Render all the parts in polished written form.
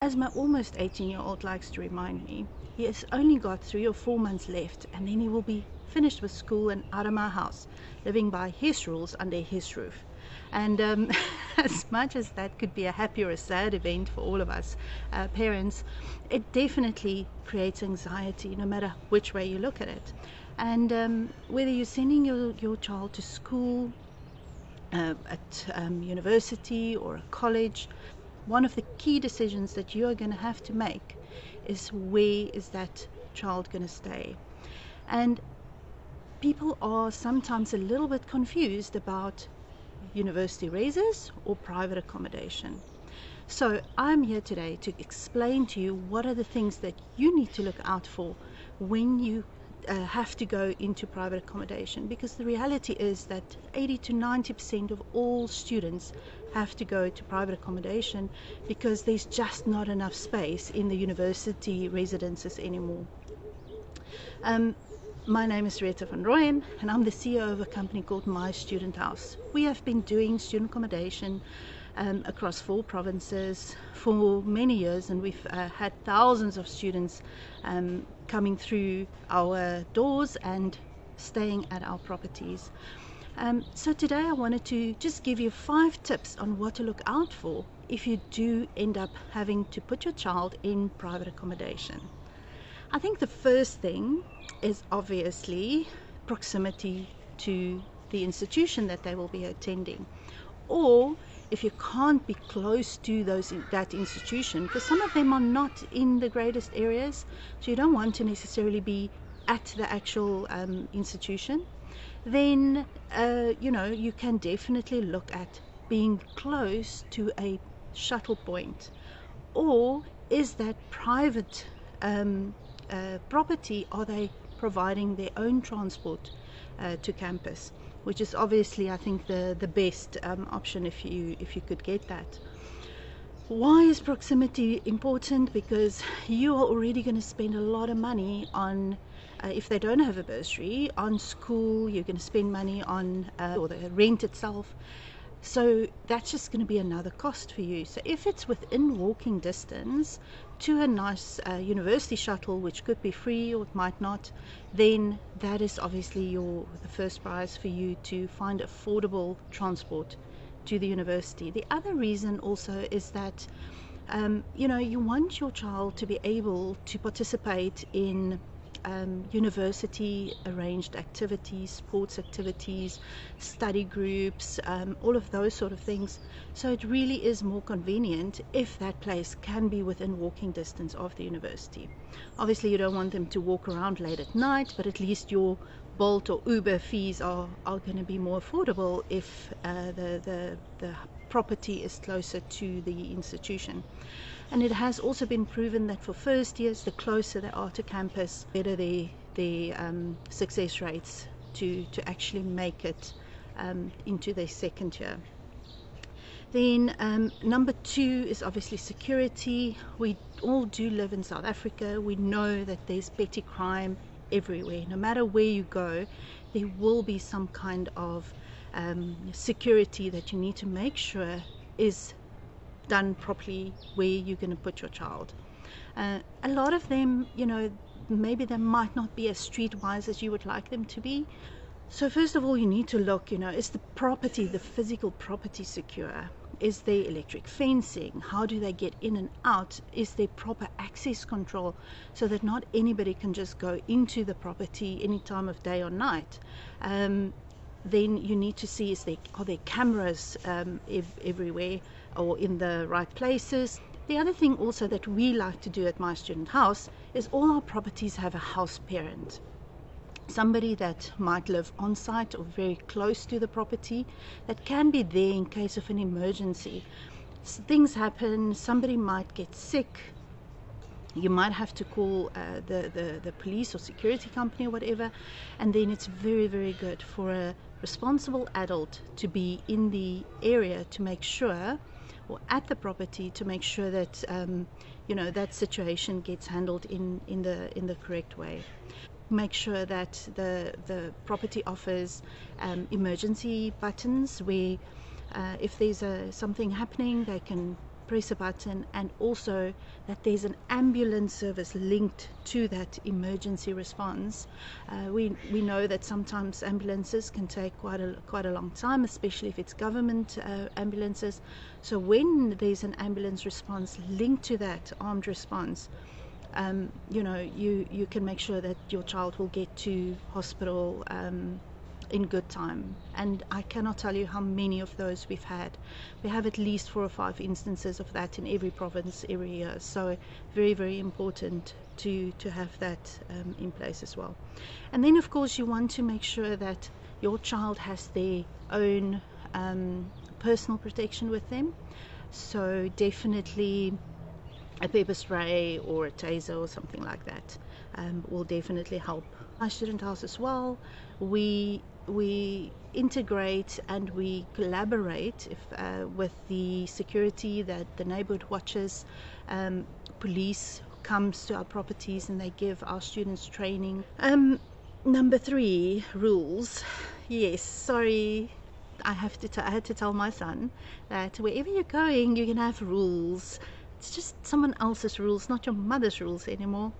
as my almost 18-year-old likes to remind me, he has only got 3 or 4 months left, and then he will be finished with school and out of my house, living by his rules under his roof. And as much as that could be a happy or a sad event for all of us parents, it definitely creates anxiety no matter which way you look at it. And whether you're sending your child to school, at university or a college, one of the key decisions that you are going to have to make is, where is that child going to stay? And people are sometimes a little bit confused about university raises or private accommodation. So I'm here today to explain to you what are the things that you need to look out for when you have to go into private accommodation, because the reality is that 80 to 90% of all students have to go to private accommodation because there's just not enough space in the university residences anymore. My name is Retha van Rooyen, and I'm the CEO of a company called My Student House. We have been doing student accommodation across 4 provinces for many years, and we've had thousands of students coming through our doors and staying at our properties. So today I wanted to just give you 5 tips on what to look out for if you do end up having to put your child in private accommodation. I think the first thing is obviously proximity to the institution that they will be attending, or if you can't be close to that institution, because some of them are not in the greatest areas, so you don't want to necessarily be at the actual institution, then you can definitely look at being close to a shuttle point. Or is that private property, are they providing their own transport to campus, which is obviously, I think, the best option if you could get that. Why is proximity important? Because you are already going to spend a lot of money on, if they don't have a bursary, on school. You're going to spend money on or the rent itself. So that's just going to be another cost for you. So if it's within walking distance to a nice university shuttle, which could be free or it might not, then that is obviously the first prize for you to find affordable transport to the university. The other reason also is that you want your child to be able to participate in university arranged activities, sports activities, study groups, all of those sort of things. So it really is more convenient if that place can be within walking distance of the university. Obviously you don't want them to walk around late at night, but at least your Bolt or Uber fees are going to be more affordable if the property is closer to the institution. And it has also been proven that for first years, the closer they are to campus, better the success rates to actually make it into their second year. Then number 2 is obviously security. We all do live in South Africa. We know that there's petty crime everywhere. No matter where you go, there will be some kind of security that you need to make sure is done properly where you're going to put your child. A lot of them, maybe they might not be as streetwise as you would like them to be. So first of all, you need to look, is the property, the physical property, secure? Is there electric fencing? How do they get in and out? Is there proper access control so that not anybody can just go into the property any time of day or night? Then you need to see, are there cameras everywhere or in the right places? The other thing also that we like to do at My Student House is all our properties have a house parent. Somebody that might live on site or very close to the property that can be there in case of an emergency. Things happen, somebody might get sick, you might have to call the police or security company or whatever, and then it's very, very good for a responsible adult to be in the area to make sure, or at the property to make sure that that situation gets handled in the correct way. Make sure that the property offers emergency buttons where if there's something happening, they can press a button, and also that there's an ambulance service linked to that emergency response. We know that sometimes ambulances can take quite a long time, especially if it's government ambulances. So when there's an ambulance response linked to that armed response, you can make sure that your child will get to hospital in good time. And I cannot tell you how many of those we've had. We have at least 4 or 5 instances of that in every province every year. So very, very important to have that in place as well. And then of course you want to make sure that your child has their own personal protection with them. So definitely a pepper spray or a taser or something like that will definitely help. My student house as well, we integrate and we collaborate with the security, the neighborhood watchers, police comes to our properties, and they give our students training. Number 3, rules. Yes, sorry, I had to tell my son that wherever you're going, you can have rules. It's just someone else's rules, not your mother's rules anymore.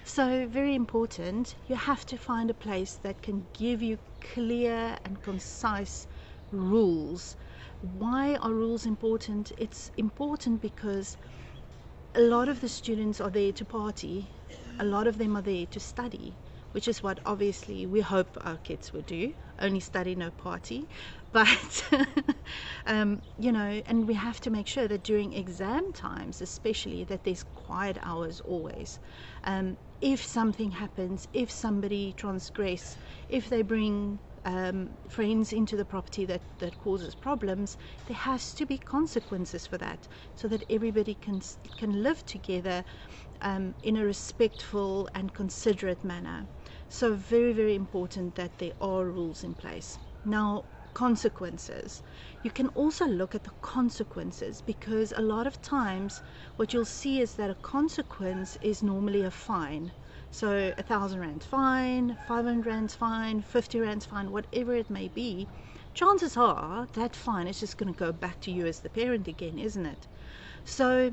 So very important, you have to find a place that can give you clear and concise rules. Why are rules important? It's important because a lot of the students are there to party, a lot of them are there to study, which is what obviously we hope our kids would do, only study, no party. But and we have to make sure that during exam times especially, that there's quiet hours always. If something happens, if somebody transgress, if they bring friends into the property that causes problems, there has to be consequences for that, so that everybody can live together in a respectful and considerate manner. So very, very important that there are rules in place. Now, consequences. You can also look at the consequences, because a lot of times what you'll see is that a consequence is normally a fine. So 1,000 rand fine, 500 rand fine, 50 rand fine, whatever it may be. Chances are that fine is just going to go back to you as the parent again, isn't it? So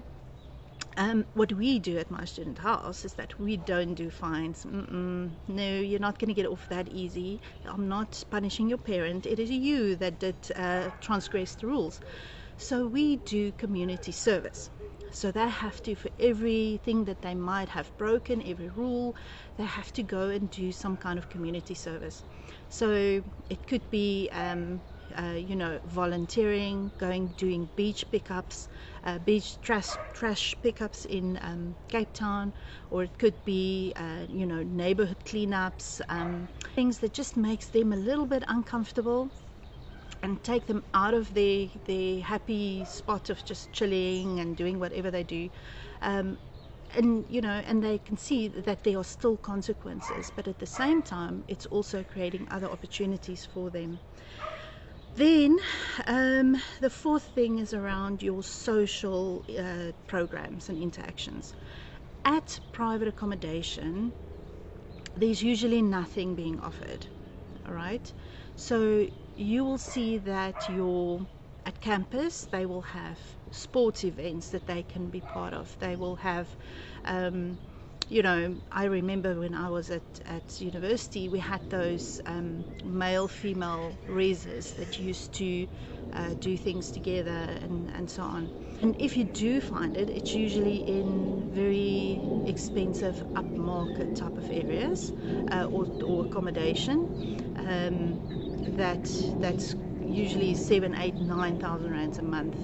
what we do at my student house is that we don't do fines. No, you're not going to get off that easy. I'm not punishing your parent. It is you that did transgress the rules. So we do community service. So they have to, for everything that they might have broken, every rule, they have to go and do some kind of community service. So it could be volunteering, doing beach pickups, beach trash pickups in Cape Town, or it could be neighborhood cleanups, things that just makes them a little bit uncomfortable and take them out of their happy spot of just chilling and doing whatever they do. And they can see that there are still consequences, but at the same time it's also creating other opportunities for them. Then the 4th thing is around your social programs and interactions. At private accommodation, there's usually nothing being offered, all right? So you will see that at campus they will have sports events that they can be part of. They will have I remember when I was at university, we had those male-female reses that used to do things together and so on. And if you do find it, it's usually in very expensive upmarket type of areas or accommodation that's usually 7,000, 8,000, 9,000 rands a month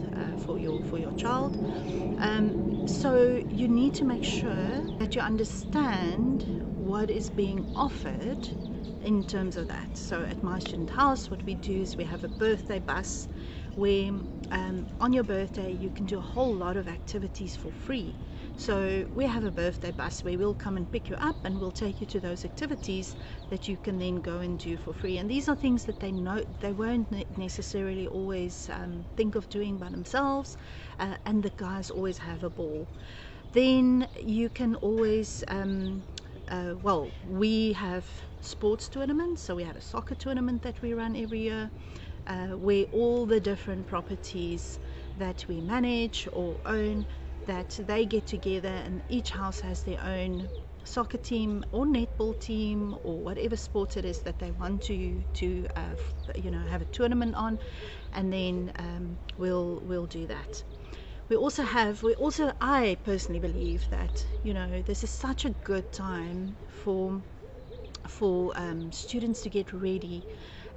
for your child. So you need to make sure that you understand what is being offered in terms of that. So at my student house, what we do is we have a birthday bus where on your birthday you can do a whole lot of activities for free. So we have a birthday bus where we'll come and pick you up and we'll take you to those activities that you can then go and do for free. And these are things that they won't necessarily always think of doing by themselves, and the guys always have a ball. Then you can always we have sports tournaments. So we have a soccer tournament that we run every year, where all the different properties that we manage or own, that they get together and each house has their own soccer team or netball team or whatever sport it is that they want to have a tournament on, and then we'll do that. I personally believe that this is such a good time for students to get ready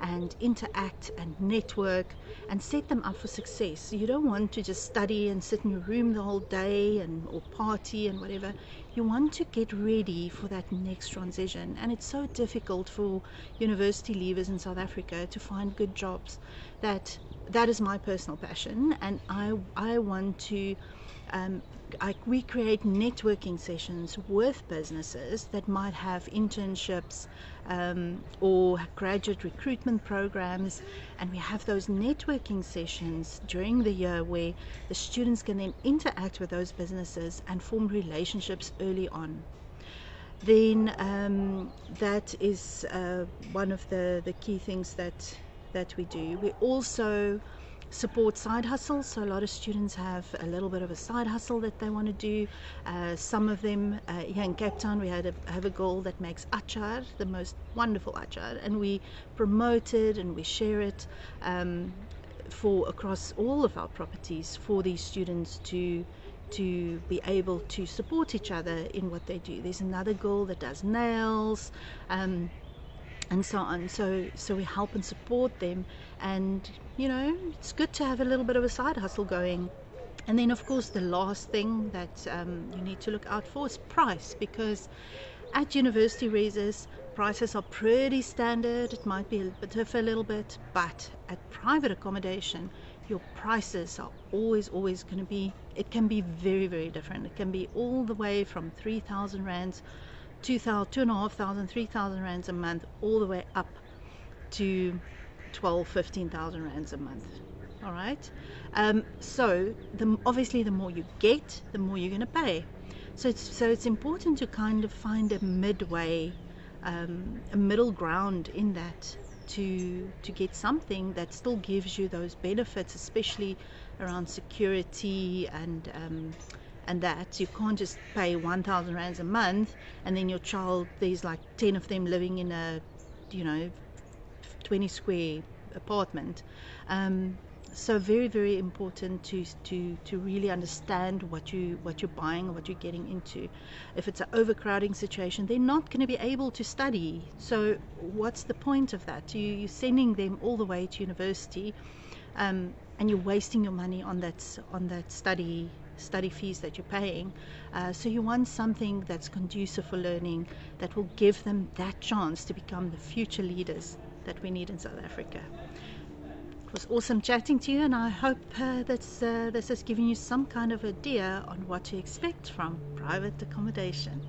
and interact and network and set them up for success. You don't want to just study and sit in your room the whole day or party and whatever. You want to get ready for that next transition, and it's so difficult for university leavers in South Africa to find good jobs. That is my personal passion, and I want to we create networking sessions with businesses that might have internships or graduate recruitment programs, and we have those networking sessions during the year where the students can then interact with those businesses and form relationships early on. Then that is one of the key things that we do. We also support side hustles, so a lot of students have a little bit of a side hustle that they want to do. Some of them here in Cape Town, we have a girl that makes achar, the most wonderful achar, and we promote it and we share it for across all of our properties for these students to be able to support each other in what they do. There's another girl that does nails, and so on. So we help and support them, and it's good to have a little bit of a side hustle going. And then of course the last thing that you need to look out for is price, because at university raises prices are pretty standard. It might be differ a little bit, but at private accommodation your prices are always going to be, it can be very, very different. It can be all the way from 3,000 rands, 2,500, 3,000 rands a month, all the way up to 15,000 rands a month. All right. So obviously the more you get, the more you're going to pay. So it's important to kind of find a midway, a middle ground in that, to get something that still gives you those benefits, especially around security and that you can't just pay 1,000 rands a month and then your child, there's like 10 of them living in a 20 square apartment. So very, very important to really understand what you're buying and what you're getting into. If it's an overcrowding situation, they're not going to be able to study. So what's the point of that? You're sending them all the way to university, and you're wasting your money on that study fees that you're paying. So you want something that's conducive for learning, that will give them that chance to become the future leaders that we need in South Africa. It was awesome chatting to you, and I hope that this has given you some kind of idea on what to expect from private accommodation.